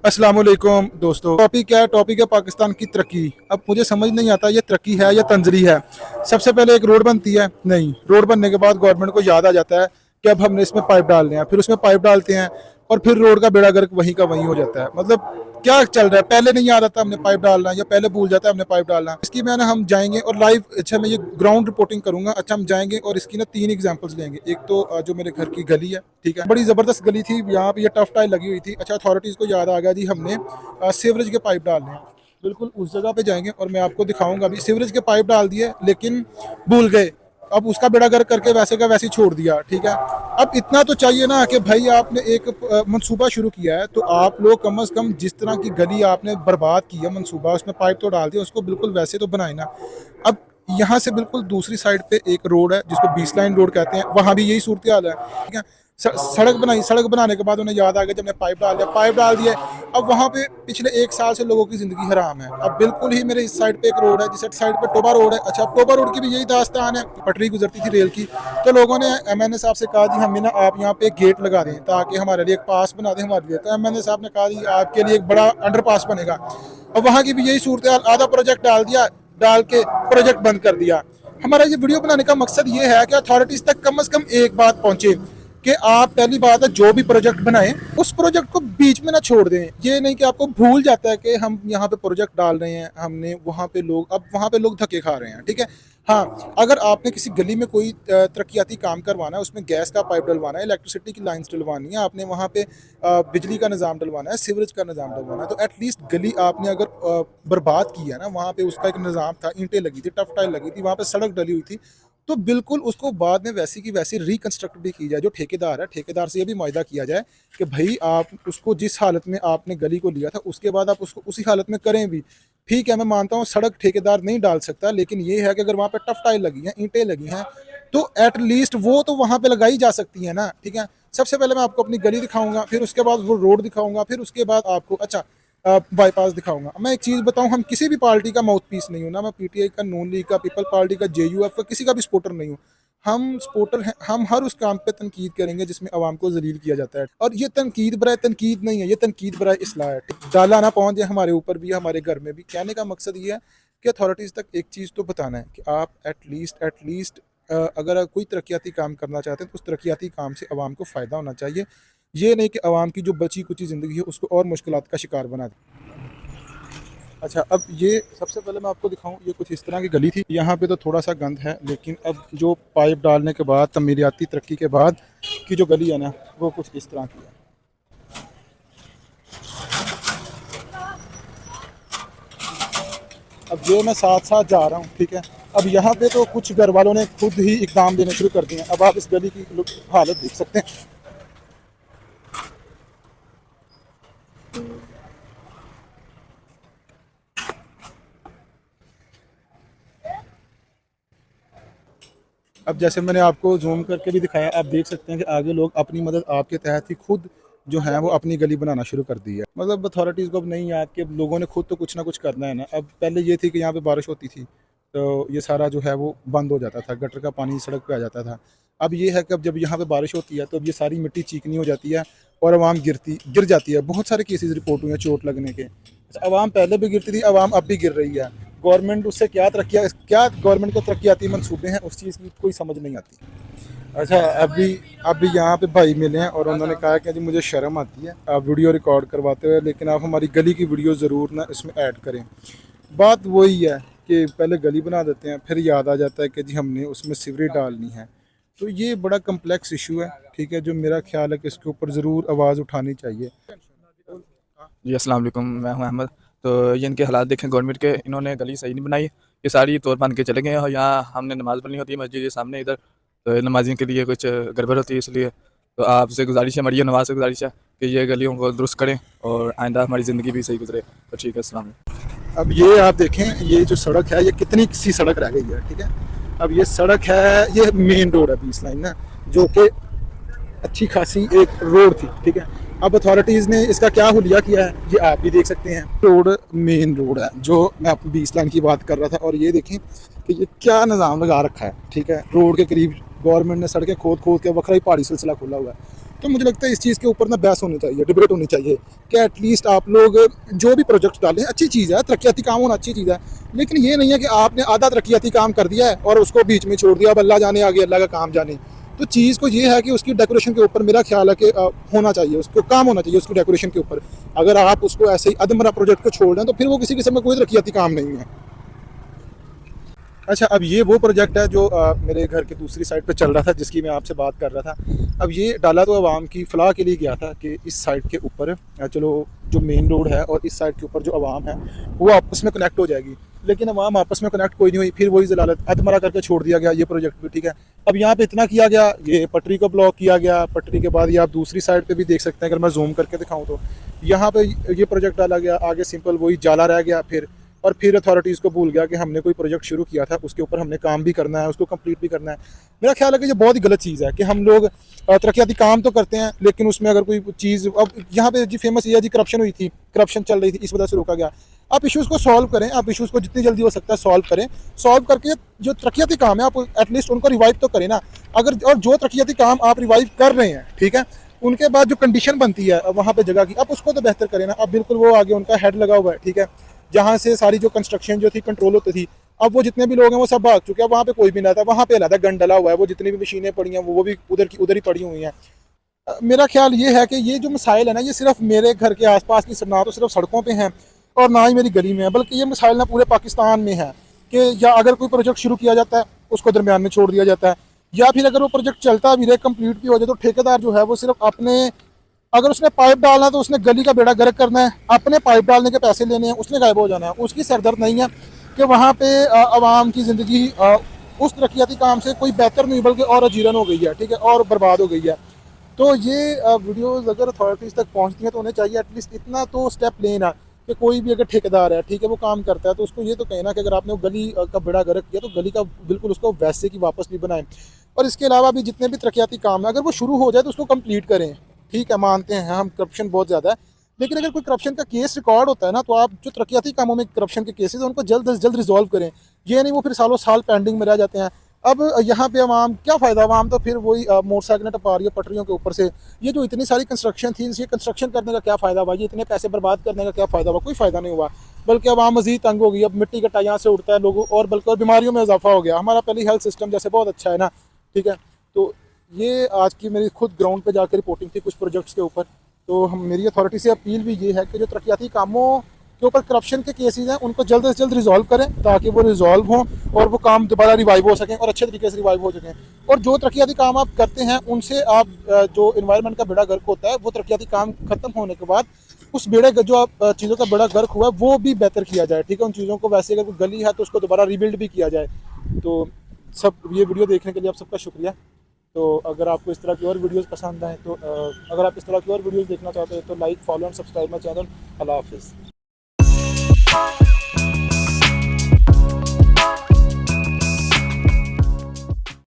अस्सलाम वालेकुम दोस्तों। टॉपिक क्या है? टॉपिक है पाकिस्तान की तरक्की। अब मुझे समझ नहीं आता ये तरक्की है या तंजरी है। सबसे पहले एक रोड बनती है, नहीं, रोड बनने के बाद गवर्नमेंट को याद आ जाता है कि अब हमने इसमें पाइप डालने हैं, फिर उसमें पाइप डालते हैं और फिर रोड का बेड़ा गर्क वहीं का वहीं हो जाता है। मतलब क्या चल रहा है? पहले नहीं याद आता हमने पाइप डालना है, या पहले भूल जाता है हमने पाइप डालना है। इसकी मैंने हम जाएंगे और लाइव, अच्छा मैं ये ग्राउंड रिपोर्टिंग करूंगा। अच्छा हम जाएंगे और इसकी ना 3 एग्जांपल्स लेंगे। एक तो जो मेरे घर की गली है, ठीक है, बड़ी ज़बरदस्त गली थी, यहाँ पे ये टफ टाइल लगी हुई थी। अच्छा अथॉरिटीज़ को याद आ गया जी हमने सीवरेज के पाइप डालने हैं। बिल्कुल उस जगह पे जाएंगे और मैं आपको दिखाऊंगा। अभी सीवरेज के पाइप डाल दिए लेकिन भूल गए, अब उसका बेड़ा गर्क करके वैसे का वैसे ही छोड़ दिया, ठीक है। अब इतना तो चाहिए ना कि भाई आपने एक मंसूबा शुरू किया है तो आप लोग कम अज़ कम जिस तरह की गली आपने बर्बाद की है मंसूबा, उसमें पाइप तो डाल दिया, उसको बिल्कुल वैसे तो बनाए ना। अब यहाँ से बिल्कुल दूसरी साइड पे एक रोड है जिसको 20 लाइन रोड कहते हैं, वहाँ भी यही सूरत हाल है, ठीक है। सड़क बनाई, सड़क बनाने के बाद उन्हें याद आ गया जब हमने पाइप डाल दिया, पाइप डाल दिए। अब वहाँ पे पिछले 1 साल से लोगों की ज़िंदगी हराम है। अब बिल्कुल ही मेरे इस साइड पे एक रोड है, जिस साइड पे टोबा रोड है। अच्छा टोबा रोड की भी यही दास्तान है, पटरी गुजरती थी रेल की, तो लोगों ने एमएनए साहब से कहा जी हमें ना आप यहाँ पे एक गेट लगा दें ताकि हमारे लिए एक पास बना दें हमारे लिए। तो एमएनए साहब ने कहा जी आपके लिए एक बड़ा अंडर पास बनेगा। अब वहाँ की भी यही सूरत हाल, आधा प्रोजेक्ट डाल दिया, डाल के प्रोजेक्ट बंद कर दिया। हमारा ये वीडियो बनाने का मकसद ये है कि अथॉरिटीज़ तक कम से कम एक बात पहुँचे कि आप पहली बात है जो भी प्रोजेक्ट बनाएं उस प्रोजेक्ट को बीच में ना छोड़ दें। ये नहीं कि आपको भूल जाता है कि हम यहाँ पे प्रोजेक्ट डाल रहे हैं, हमने वहाँ पे लोग, अब वहाँ पे लोग धक्के खा रहे हैं, ठीक है। हाँ, अगर आपने किसी गली में कोई तरक्याती काम करवाना है, उसमें गैस का पाइप डलवाना है, इलेक्ट्रिसिटी की लाइन्स डलवानी है, आपने वहाँ पे बिजली का निज़ाम डलवाना है, सीवरेज का निज़ाम डलवाना है, तो एटलीस्ट गली आपने अगर बर्बाद की है ना, वहाँ पे उसका एक निज़ाम था, ईंटें लगी थी, टफ टाइल लगी थी, वहाँ पे सड़क डली हुई थी, तो बिल्कुल उसको बाद में वैसी की वैसी रिकंस्ट्रक्ट भी की जाए। जो ठेकेदार है, ठेकेदार से ये भी मुआहदा किया जाए कि भाई आप उसको जिस हालत में आपने गली को लिया था उसके बाद आप उसको उसी हालत में करें भी। ठीक है, मैं मानता हूँ सड़क ठेकेदार नहीं डाल सकता, लेकिन ये है कि अगर वहाँ पे टफ टाइल लगी हैं, ईंटें लगी हैं, तो एटलीस्ट वो तो वहाँ पे लगाई जा सकती है ना, ठीक है। सबसे पहले मैं आपको अपनी गली दिखाऊंगा, फिर उसके बाद वो रोड दिखाऊंगा, फिर उसके बाद आपको अच्छा बाईपास दिखाऊंगा। मैं एक चीज़ बताऊं, हम किसी भी पार्टी का माउथ पीस नहीं हूं ना, मैं पीटीआई का, नून लीग का, पीपल पार्टी का, जेयूएफ का, किसी का भी सपोर्टर नहीं हूं। हम सपोर्टर हैं, हम हर उस काम पे तनकीद करेंगे जिसमें आवाम को जलील किया जाता है, और ये तनकीद बराए तनकीद नहीं है, ये तनकीद बराए इसलाह है। डाला ना पहुंच जाए हमारे ऊपर भी, हमारे घर में भी। कहने का मकसद ये है कि अथॉरिटीज़ तक एक चीज़ तो बताना है कि आप एटलीस्ट अगर कोई तरक्याती काम करना चाहते हैं तो उस तरक्याती काम से आवाम को फ़ायदा होना चाहिए। ये नहीं कि आवाम की जो बची कुची ज़िंदगी है उसको और मुश्किलात का शिकार बना दें। अच्छा अब ये सबसे पहले मैं आपको दिखाऊं, ये कुछ इस तरह की गली थी, यहाँ पे तो थोड़ा सा गंद है, लेकिन अब जो पाइप डालने के बाद, तमीरियाती तरक्की के बाद की जो गली है ना, वो कुछ इस तरह की है। अब ये मैं साथ साथ जा रहा हूँ, ठीक है। अब यहाँ पे तो कुछ घर वालों ने खुद ही इकदाम देने शुरू कर दिए हैं। अब आप इस गली की हालत देख सकते हैं। अब जैसे मैंने आपको जूम करके भी दिखाया, आप देख सकते हैं कि आगे लोग अपनी मदद आपके तहत ही खुद जो है वो अपनी गली बनाना शुरू कर दी है। मतलब अथॉरिटीज़ को अब नहीं याद कि अब लोगों ने खुद तो कुछ ना कुछ करना है ना। अब पहले ये थी कि यहाँ पे बारिश होती थी तो ये सारा जो है वो बंद हो जाता था, गटर का पानी सड़क पे आ जाता था। अब ये है कि अब जब यहाँ पे बारिश होती है तो अब ये सारी मिट्टी चीकनी हो जाती है और आवाम गिर जाती है। बहुत सारे केसेस रिपोर्ट हुए हैं चोट लगने के। अच्छा, आवाम पहले भी गिरती थी, आवाम अब भी गिर रही है। गवर्नमेंट उससे क्या गवर्नमेंट के तरक्याती मंसूबे हैं उस चीज़ की कोई समझ नहीं आती। अच्छा अभी अभी यहाँ पे भाई मिले हैं और उन्होंने कहा कि जी मुझे शर्म आती है आप वीडियो रिकॉर्ड करवाते हुए, लेकिन आप हमारी गली की वीडियो ज़रूर ना इसमें ऐड करें। बात वही है कि पहले गली बना देते हैं, फिर याद आ जाता है कि जी हमने उसमें सीवरेज डालनी है। तो ये बड़ा कम्प्लेक्स इशू है, ठीक है, जो मेरा ख्याल है कि इसके ऊपर ज़रूर आवाज़ उठानी चाहिए। जी अस्सलाम वालेकुम, मैं हूं अहमद। तो ये इनके हालात देखें गवर्नमेंट के, इन्होंने गली सही नहीं बनाई, ये सारी तोड़ बांध के चले गए हैं। और यहाँ हमने नमाज़ पढ़नी होती है मस्जिद के सामने इधर, तो नमाजियों के लिए कुछ गड़बड़ होती है, इसलिए तो आपसे गुजारिश है, मरियम नवाज से गुजारिश है कि ये गलियों को दुरुस्त करें और आइंदा हमारी ज़िंदगी भी सही गुजरे। तो ठीक है, अस्सलाम वालेकुम। अब ये आप देखें, ये जो सड़क है ये कितनी सी सड़क रह गई है, ठीक है। अब ये सड़क है, ये मेन रोड है 20 लाइन ना, जो कि अच्छी खासी एक रोड थी, ठीक है। अब अथॉरिटीज़ ने इसका क्या हुलिया किया है ये आप भी देख सकते हैं। रोड मेन रोड है जो मैं अपनी 20 लाइन की बात कर रहा था, और ये देखें कि ये क्या निज़ाम लगा रखा है, ठीक है। रोड के करीब गवर्नमेंट ने सड़कें खोद खोद के वखरा ही पहाड़ी सिलसिला खोला हुआ है। तो मुझे लगता है इस चीज़ के ऊपर ना बहस होनी चाहिए, डिबेट होनी चाहिए कि एटलीस्ट आप लोग जो भी प्रोजेक्ट डालें, अच्छी चीज़ है, तरक्याती काम होना अच्छी चीज़ है, लेकिन ये नहीं है कि आपने आधा तरक्याती काम कर दिया है और उसको बीच में छोड़ दिया, अब अल्लाह जाने आगे अल्लाह का काम जाने। तो चीज़ को ये है कि उसकी डेकोरेशन के ऊपर मेरा ख्याल है कि होना चाहिए, उसको काम होना चाहिए उसकी डेकोरेशन के ऊपर। अगर आप उसको ऐसे ही अधमरा प्रोजेक्ट को छोड़ दें तो फिर वो किसी किस्म का कोई तरक्याती काम नहीं है। अच्छा, अब ये वो प्रोजेक्ट है जो मेरे घर के दूसरी साइड पे चल रहा था, जिसकी मैं आपसे बात कर रहा था। अब ये डाला तो आवाम की फ़लाह के लिए गया था कि इस साइड के ऊपर चलो जो मेन रोड है और इस साइड के ऊपर जो आवाम है वो आपस में कनेक्ट हो जाएगी, लेकिन आवाम आपस में कनेक्ट कोई नहीं हुई, फिर वही जलालत अधमरा करके छोड़ दिया गया ये प्रोजेक्ट भी। ठीक है, अब यहाँ पे इतना किया गया, ये पटरी को ब्लॉक किया गया, पटरी के बाद ये आप दूसरी साइड पे भी देख सकते हैं, अगर मैं जूम करके दिखाऊँ तो यहाँ पे ये प्रोजेक्ट डाला गया, आगे सिंपल वही जाला रह गया फिर अथॉरिटीज़ को भूल गया कि हमने कोई प्रोजेक्ट शुरू किया था, उसके ऊपर हमने काम भी करना है, उसको कंप्लीट भी करना है। मेरा ख्याल है कि ये बहुत ही गलत चीज़ है कि हम लोग तरक्याती काम तो करते हैं, लेकिन उसमें अगर कोई चीज़, अब यहाँ पे जी फेमस ये है जी, करप्शन हुई थी, करप्शन चल रही थी, इस वजह से रोका गया। आप इश्यूज़ को सॉल्व करें, आप इश्यूज़ को जितनी जल्दी हो सकता है सॉल्व करें, सॉल्व करके जो तरक्याती काम है आप एटलीस्ट उनको रिवाइव तो करें ना। अगर और जो तरक्याती काम आप रिवाइव कर रहे हैं, ठीक है, उनके बाद जो कंडीशन बनती है वहाँ पे जगह की, आप उसको तो बेहतर करें ना। अब बिल्कुल वो आगे उनका हेड लगा हुआ है, ठीक है, जहाँ से सारी जो कंस्ट्रक्शन जो थी कंट्रोल होती थी, अब वो जितने भी लोग हैं वो सब भाग चुके हैं, वहाँ पे कोई भी ना था, वहाँ पे अलग गन डला हुआ है, वो जितनी भी मशीनें पड़ी हैं वो भी उधर की उधर ही पड़ी हुई हैं। मेरा ख्याल ये है कि ये जो मसाइल है ना, ये सिर्फ मेरे घर के आसपास की ना तो सिर्फ सड़कों पे हैं और ना ही मेरी गली में है, बल्कि ये मसाइल ना पूरे पाकिस्तान में है कि या अगर कोई प्रोजेक्ट शुरू किया जाता है उसको दरमियान में छोड़ दिया जाता है, या फिर अगर वो प्रोजेक्ट चलता भी रहे, कंप्लीट भी हो जाए, तो ठेकेदार जो है वो सिर्फ अपने, अगर उसने पाइप डालना है तो उसने गली का बेड़ा गर्क करना है, अपने पाइप डालने के पैसे लेने हैं, उसने गायब हो जाना है। उसकी सरदर्द नहीं है कि वहाँ पे आवाम की ज़िंदगी उस तरक्याती काम से कोई बेहतर नहीं बल्कि और अजीरन हो गई है, ठीक है, और बर्बाद हो गई है। तो ये वीडियोज़ अगर अथॉरिटीज़ तक पहुँचती हैं तो उन्हें चाहिए एटलीस्ट इतना तो स्टेप लेना कि कोई भी अगर ठेकेदार है, ठीक है, वो काम करता है तो उसको ये तो कहना कि अगर आपने वो गली का बेड़ा गर्क किया तो गली का बिल्कुल उसको वैसे की वापस भी बनाएं। और इसके अलावा भी जितने भी तरक्याती काम है अगर वो शुरू हो जाए तो उसको कंप्लीट करें। ठीक है, मानते हैं हम करप्शन बहुत ज़्यादा है, लेकिन अगर कोई करप्शन का केस रिकॉर्ड होता है ना, तो आप जो तरक्याती कामों में करप्शन के केसेस हैं उनको जल्द से जल्द रिजॉल्व करें। ये नहीं वो फिर सालों साल पेंडिंग में रह जाते हैं। अब यहाँ पे आवाम क्या फ़ायदा, आवाम तो फिर वही मोटरसाइकिलें टपा रही है पटरियों के ऊपर से। ये जो इतनी सारी कंस्ट्रक्शन थी, ये कंस्ट्रक्शन करने का क्या फ़ायदा हुआ, ये इतने पैसे बर्बाद करने का क्या फ़ायदा हुआ, कोई फ़ायदा नहीं हुआ, बल्कि आवाम मज़ीद तंग हो गई। अब मिट्टी का टाइम से उड़ता है लोगों, और बल्कि और बीमारियों में इजाफा हो गया। हमारा पहले हेल्थ सिस्टम जैसे बहुत अच्छा है ना, ठीक है। तो ये आज की मेरी खुद ग्राउंड पे जाकर रिपोर्टिंग थी कुछ प्रोजेक्ट्स के ऊपर। तो हम, मेरी अथॉरिटी से अपील भी ये है कि जो तरक्याती कामों के ऊपर करप्शन के केसेस हैं उनको जल्द से जल्द रिजॉल्व करें, ताकि वो रिजॉल्व हों और वो काम दोबारा रिवाइव हो सकें और अच्छे तरीके से रिवाइव हो सकें। और जो तरक्याती काम आप करते हैं उनसे आप जो इन्वायरमेंट का बेड़ा गर्क होता है, वो तरक्याती काम खत्म होने के बाद उस बेड़े जो आप चीज़ों का बेड़ा गर्क हुआ है वो भी बेहतर किया जाए, ठीक है। उन चीज़ों को वैसे अगर कोई गली है तो उसको दोबारा रिबिल्ड भी किया जाए। तो सब ये वीडियो देखने के लिए आप सबका शुक्रिया। तो अगर आपको इस तरह की और वीडियोस पसंद आए तो अगर आप इस तरह की और वीडियोस देखना चाहते हैं तो like, follow and subscribe my channel. अल्लाह हाफिज़।